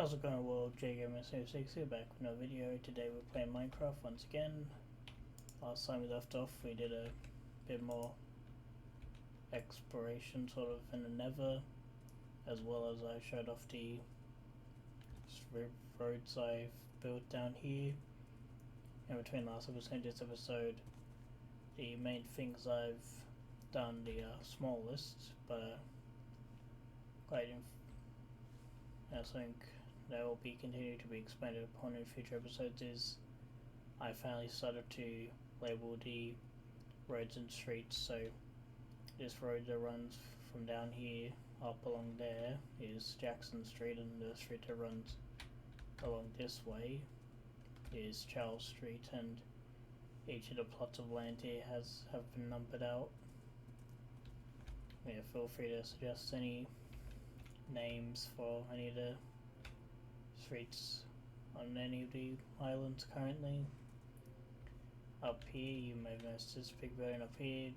How's it going, world? JGamer06 here, back with another video. Today we're playing Minecraft once again. Last time we left off, we did a bit more exploration sort of in the nether, as well as I showed off the roads I've built down here. In between last episode and this episode, the main things I've done, the small list, but I think that will be continued to be expanded upon in future episodes is I finally started to label the roads and streets. So this road that runs from down here up along there is Jackson Street, and the street that runs along this way is Charles Street, and each of the plots of land here have been numbered out. Yeah, feel free to suggest any names for any of the streets on any of the islands currently. Up here, you may have noticed this big building up here.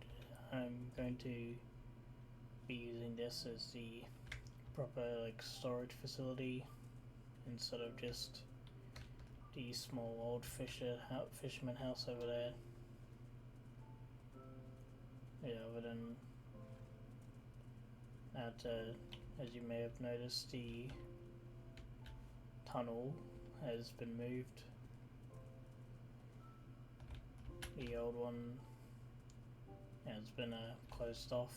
I'm going to be using this as the proper storage facility instead of just the small old fisherman house over there. Yeah, other than that, as you may have noticed, the tunnel has been moved. The old one has been closed off,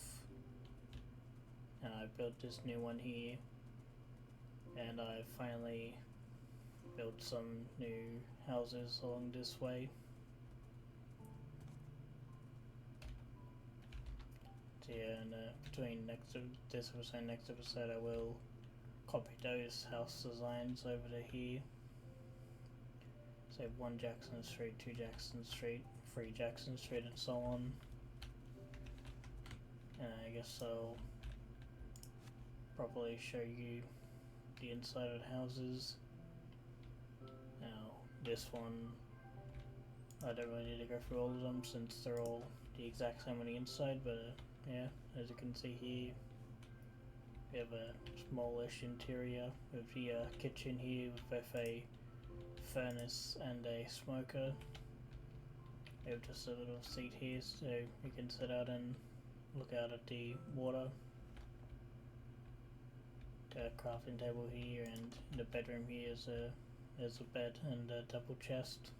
and I built this new one here, and I finally built some new houses along this way. So yeah, and between this episode and next episode I will copy those house designs over to here. So 1 Jackson Street, 2 Jackson Street, 3 Jackson Street, and so on. And I guess I'll properly show you the inside of the houses. Now this one, I don't really need to go through all of them since they're all the exact same on the inside, but yeah, as you can see here, we have a smallish interior with the kitchen here with both a furnace and a smoker. We have just a little seat here so you can sit out and look out at the water. Got a crafting table here, and in the bedroom here is there's a bed and a double chest.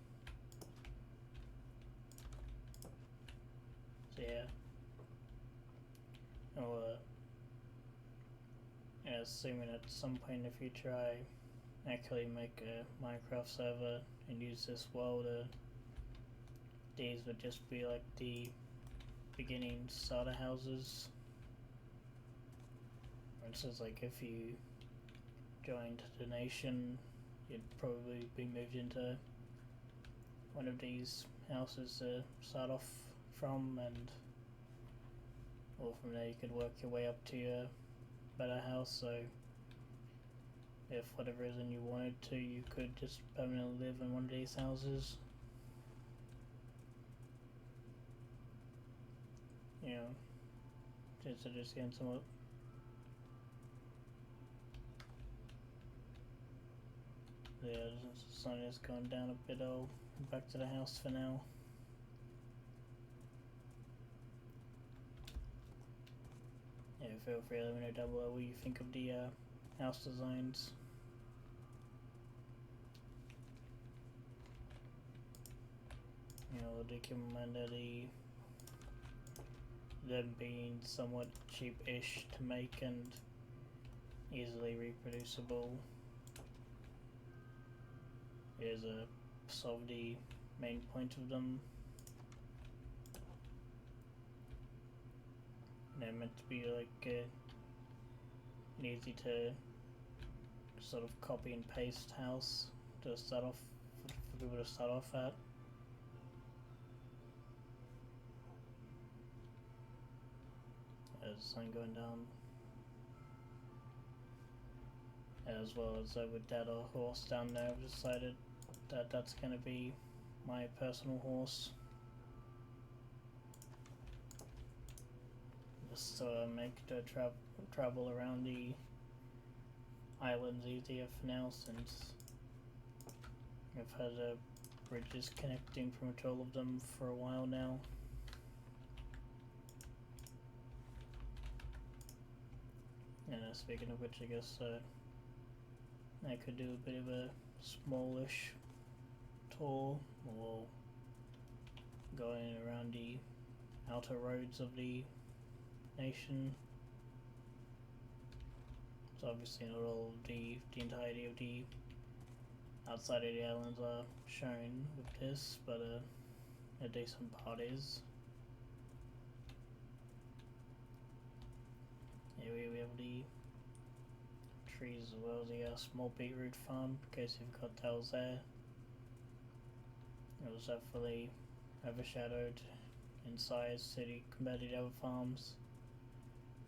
So yeah, I'll assuming at some point in the future I actually make a Minecraft server and use this world, these would just be like the beginning starter houses. For instance, like if you joined the nation, you'd probably be moved into one of these houses to start off from, and or from there you could work your way up to your better house. So if for whatever reason you wanted to, you could just permanently live in one of these houses. You know, just getting somewhat. Yeah, the sun is going down a bit. I'll back to the house for now. Yeah, feel free to let me know down below what you think of the house designs. You know, do keep in mind that them being somewhat cheap-ish to make and easily reproducible is sort of the main point of them. They're meant to be an easy to sort of copy and paste house to start off, for people to start off at. There's the sun going down, as well as with that horse down there. I've decided that that's going to be my personal horse, just to make the travel around the islands easier for now, since I've had bridges connecting pretty much all of them for a while now. And speaking of which, I guess I could do a bit of a smallish tour, or going around the outer roads of the nation. So obviously not all of the entirety of the outside of the islands are shown with this, but a decent part is. Here we have the trees as well as the small beetroot farm, in case you've got those there. It was definitely overshadowed in size city compared to the other farms.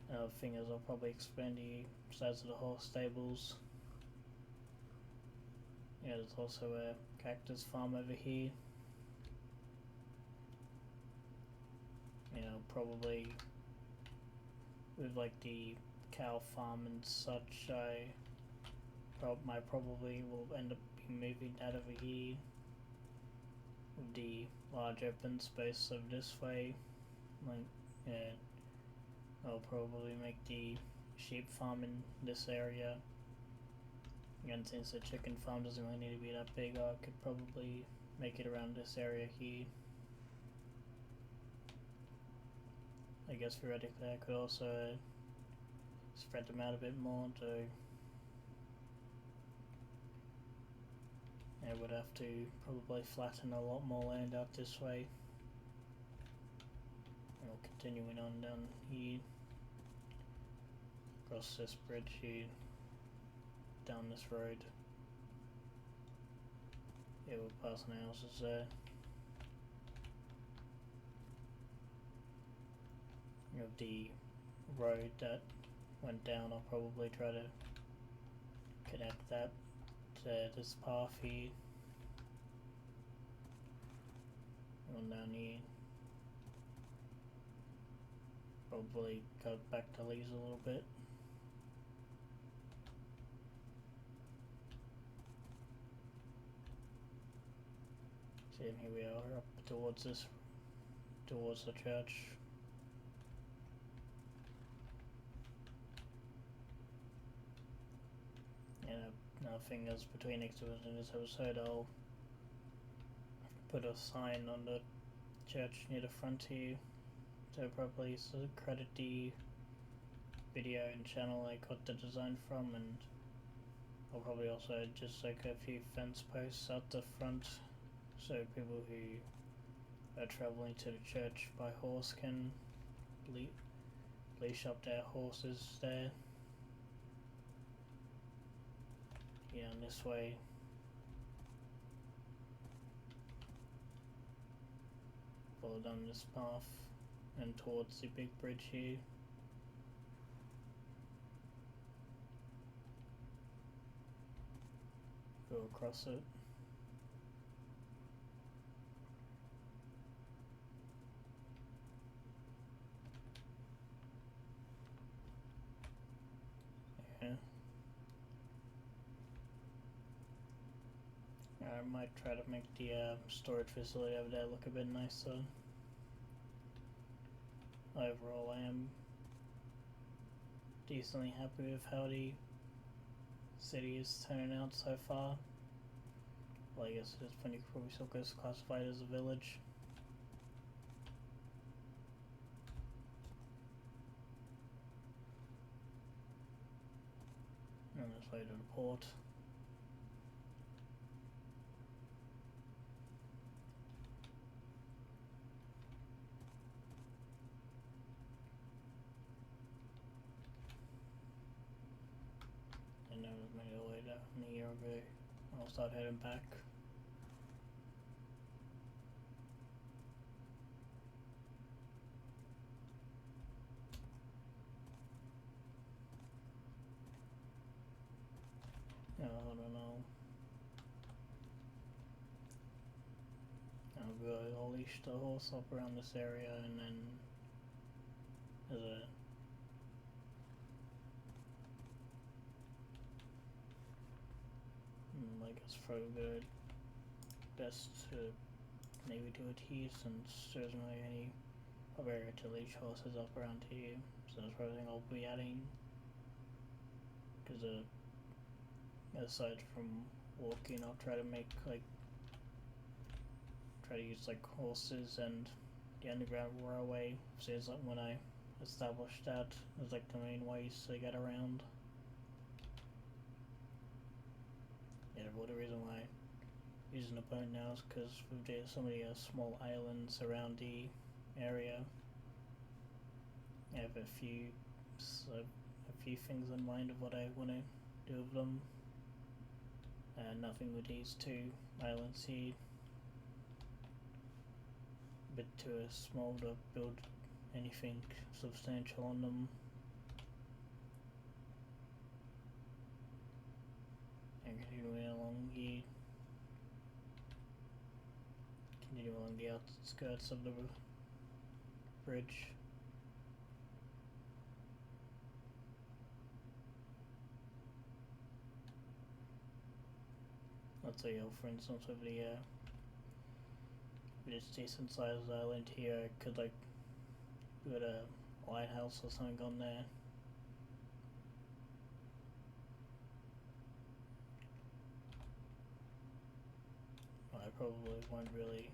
Another thing is I'll probably expand the size of the horse stables. Yeah, there's also a cactus farm over here. You know, probably with like the cow farm and such, I probably will end up moving that over here with the large open space of this way. Like, yeah, I'll probably make the sheep farm in this area. Again, since the chicken farm doesn't really need to be that big, I could probably make it around this area here. I guess theoretically I could also spread them out a bit more to... I would have to probably flatten a lot more land out this way. And we'll continuing on down here, across this bridge here, down this road. Yeah, we're passing houses there. You have the road that went down. I'll probably try to connect that to this path here. Going down here. Probably go back to Lee's a little bit. See, and here we are up towards the church. And another thing is, between episodes in this episode, I'll put a sign on the church near the front here to properly sort of credit the video and channel I got the design from, and I'll probably also just like a few fence posts out the front so people who are travelling to the church by horse can leash up their horses there. Yeah, and this way follow down this path and towards the big bridge here. Go across it. Yeah. I might try to make the storage facility over there look a bit nicer. Overall, I am decently happy with how the city is turning out so far. Well, I guess it's funny, probably still goes classified as a village. And this way to the port. And then we've made our way down here, I'll start heading back. I don't know. I'll leash the horse up around this area, and then there's It's probably best to maybe do it here since there isn't really any other utility choices up around here. So that's probably I'll be adding. Because aside from walking, I'll try to make try to use horses and the underground railway. So it's when I established that as the main ways to get around. Yeah, well, the reason why I'm using the boat now is because there's so many small islands around the area. I have a few things in mind of what I want to do with them. Nothing with these two islands here. A bit too small to build anything substantial on them. And continuing along here. Continue along the outskirts of the bridge. Let's say, for instance, with this decent sized island here, I could put a lighthouse or something on there. I probably won't really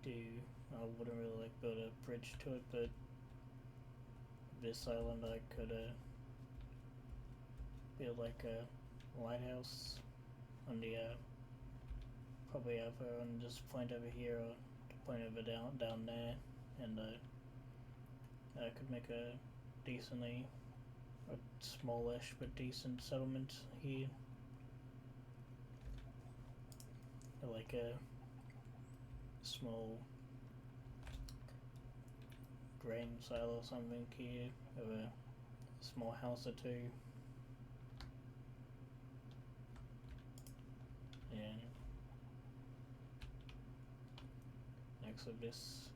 I wouldn't really build a bridge to it, but this island I could build a lighthouse on the probably over on this point over here or the point over down there, and I could make a decently smallish but decent settlement here, like a small grain silo or something here, with a small house or two. And next of this,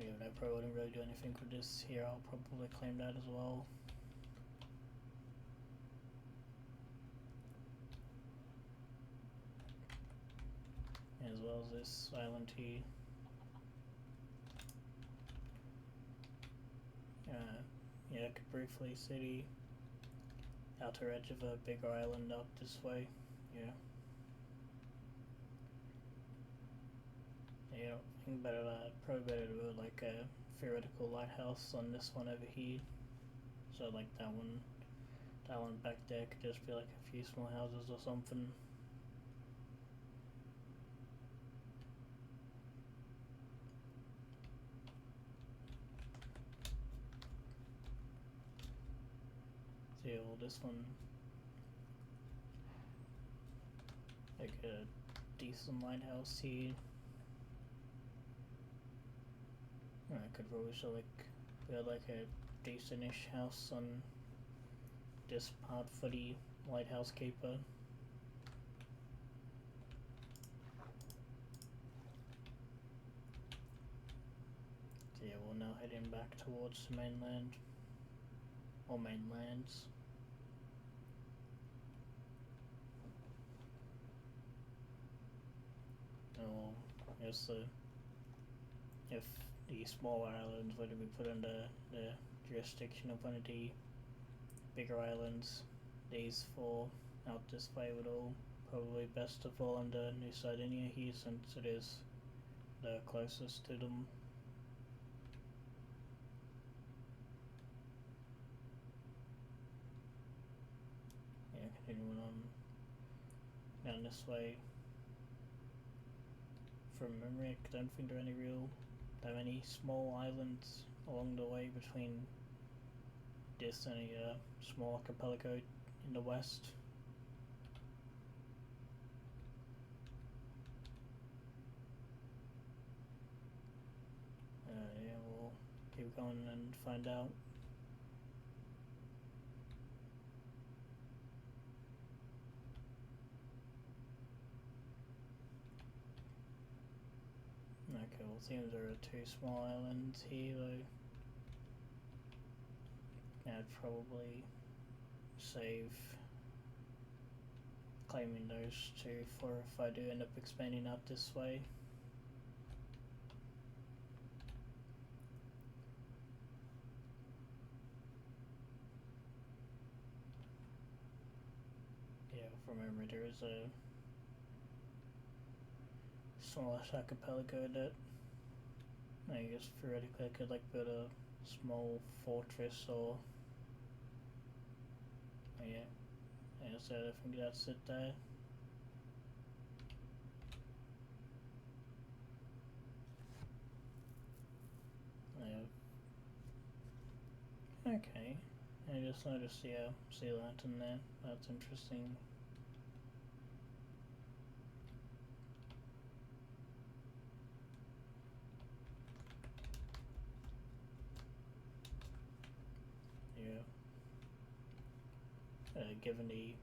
and I probably wouldn't really do anything with this here. I'll probably claim that as well. As well as this island here. Yeah, I could briefly see the outer edge of a bigger island up this way. Yeah. Yeah, I think probably better to build a theoretical lighthouse on this one over here. So that one back there could just be a few small houses or something. So yeah, well, this one a decent lighthouse here. I could probably show build a decent-ish house on this part for the lighthouse keeper. So yeah, we're now heading back towards the mainland, or mainlands. Oh, yes, if the smaller islands were to be put under the jurisdiction of one of the bigger islands, these four out this way would all probably best to fall under New Sardinia here, since it is the closest to them. Yeah, continuing on down this way. From memory, I don't think there are that many small islands along the way between this and a small archipelago in the west. Yeah, we'll keep going and find out. Okay, well, it seems there are two small islands here, though. I'd probably save claiming those two for if I do end up expanding out this way. Yeah, from memory there is a smallish archipelago that I guess theoretically I could like build a small fortress or yeah. So I think that's it there. Yeah. Okay. I just noticed the sea lantern there. That's interesting. Yeah. Given the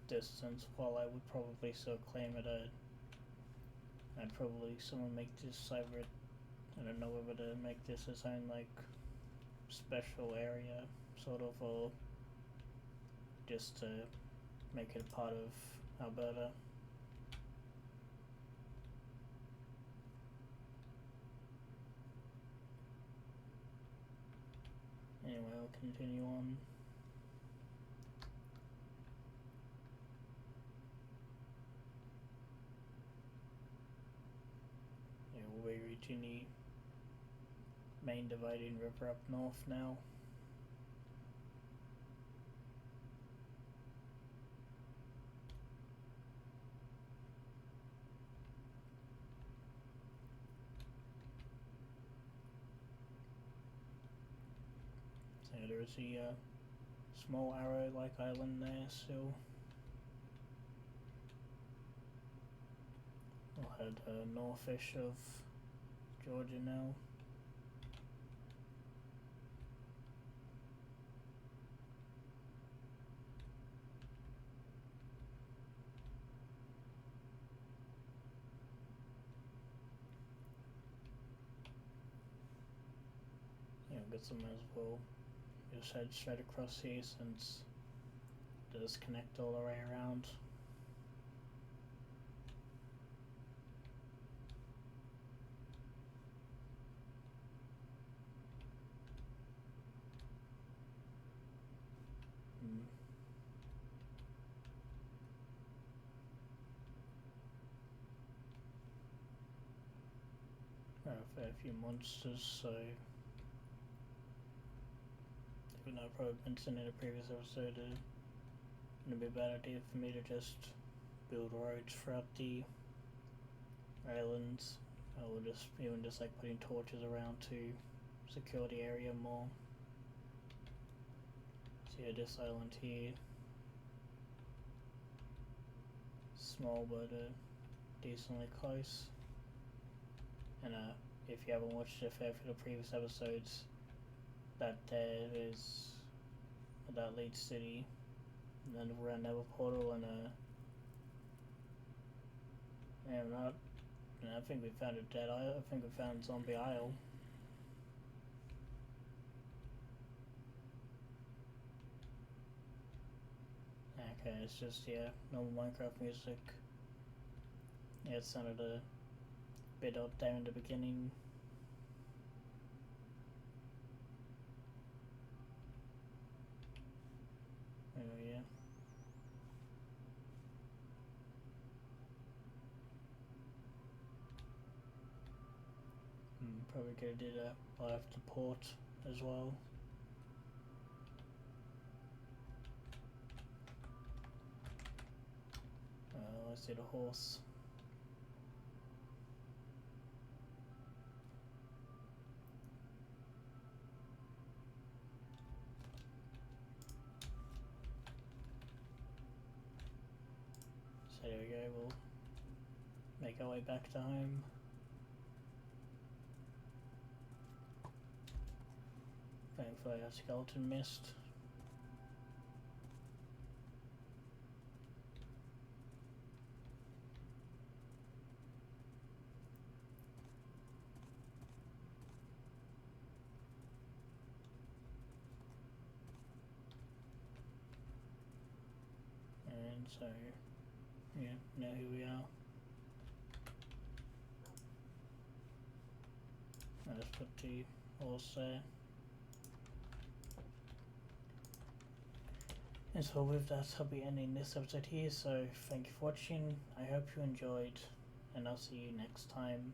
distance, while I would probably still claim it, I'd probably someone make this either, I don't know whether to make this its own like special area sort of, or just to make it a part of Alberta. Anyway, I'll continue on. Yeah, we'll be reaching the main dividing river up north now. So there's a small arrow-like island there still. We'll head northish of Georgia now. Yeah, I guess I might as well just head straight across here since it does connect all the way around. There are a fair few monsters, so even though I probably mentioned in a previous episode, it wouldn't be a bad idea for me to just build roads throughout the islands, or just even just like putting torches around to secure the area more. So yeah, this island here, small but decently close. And if you haven't watched a fair few of the previous episodes, that there is that leads to the underground Nether portal, and I think we found a dead isle. I think we found Zombie Isle. Okay, it's just normal Minecraft music. Yeah, it sounded a bit odd there in the beginning. Oh yeah. Probably could have did a live to port as well. I see the horse. So there we go, we'll make our way back to home. Thankfully our skeleton missed. so yeah, know who we are. I'll just put 2 walls there. And so with that, I'll be ending this episode here, so thank you for watching, I hope you enjoyed, and I'll see you next time.